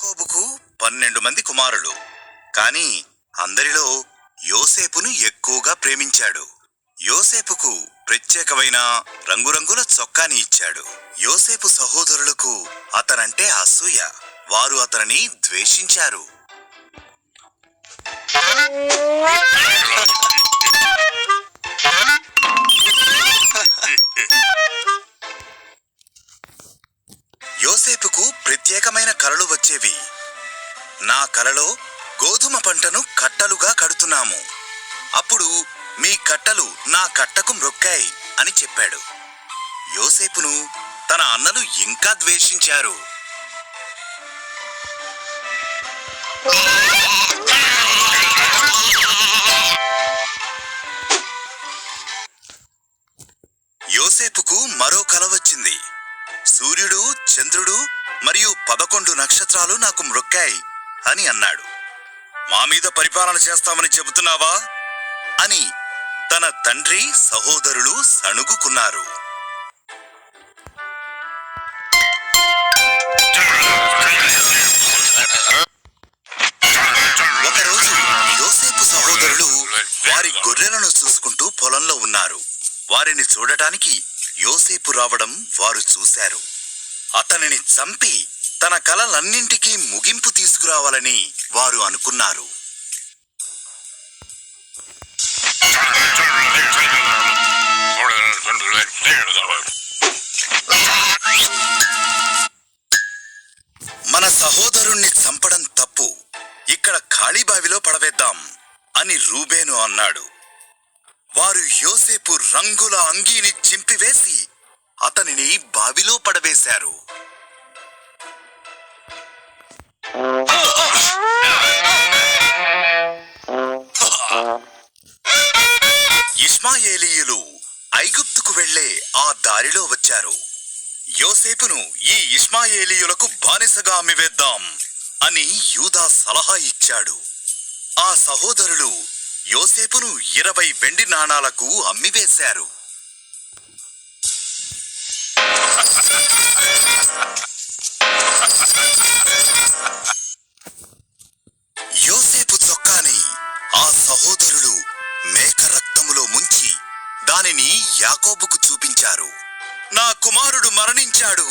యాకోబుకు 12 మంది కుమారులు. కాని అందరిలో యోసేపును ఎక్కువగా ప్రేమించాడు. యోసేపుకు ప్రత్యేకమైన రంగురంగుల చొక్కాని ఇచ్చాడు. యోసేపు సహోదరులకు అతనంటే అసూయ. వారు అతనిని ద్వేషించారు. యోసేపుకు ప్రత్యేకమైన కలలు వచ్చేవి. నా కలలో గోధుమ పంటను కట్టలుగా కడుతున్నాము. అప్పుడు మీ కట్టలు నా కట్టకు మ్రొక్కాయి అని చెప్పాడు. యోసేపును తన అన్నలు ఇంకా ద్వేషించారు. యోసేపుకు మరో కల వచ్చింది. సూర్యుడు, చంద్రుడు మరియు 11 నక్షత్రాలు నాకు మ్రొక్కాయి అని అన్నాడు. మా మీద పరిపాలన చేస్తామని చెబుతున్నావా అని తన తండ్రి సహోదరులు సణుగుకున్నారు. ఒకరోజు యోసేపు సహోదరులు వారి గొర్రెలను చూసుకుంటూ పొలంలో ఉన్నారు. వారిని చూడటానికి యోసేపు రావడం వారు చూశారు. అతనిని చంపి తన కలలన్నింటికీ ముగింపు తీసుకురావాలని వారు అనుకున్నారు. మన సహోదరుణ్ణి చంపడం తప్పు, ఇక్కడ ఖాళీ బావిలో పడవేద్దాం అని రూబేను అన్నాడు. వారు యోసేపు రంగుల అంగీని చింపివేసి అతనిని బావిలో పడవేశారు. ఇష్మాయేలీయులు ఐగుప్తుకు వెళ్లే ఆ దారిలో వచ్చారు. యోసేపును ఈ ఇష్మాయేలీయులకు బానిసగా అమ్మివేద్దాం అని యూదా సలహా ఇచ్చాడు. ఆ సహోదరులు యోసేపును 20 వెండి నాణాలకు అమ్మివేశారు. యోసేపు చొక్కాని ఆ సహోదరులు మేక రక్తములో ముంచి దానిని యాకోబుకు చూపించారు. నా కుమారుడు మరణించాడు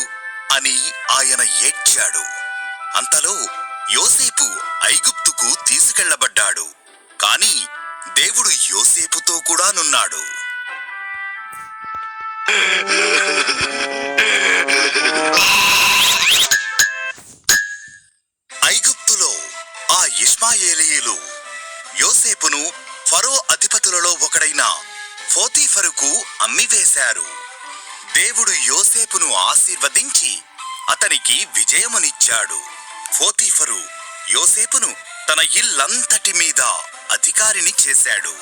అని ఆయన ఏడ్చాడు. అంతలో యోసేపు ఐగుప్తుకు తీసుకెళ్లబడ్డాడు. కాని దేవుడు యోసేపుతో కూడా నున్నాడు. ఐగుప్తులో ఆ ఇష్మాయేలీయులు యోసేపును ఫరో అధిపతులలో ఒకడైన పోతీఫరుకు అమ్మివేశారు. దేవుడు యోసేపును ఆశీర్వదించి అతనికి విజయమునిచ్చాడు. పోతీఫరు యోసేపును తన ఇల్లంతటి మీద అధికారిని చేశాడు.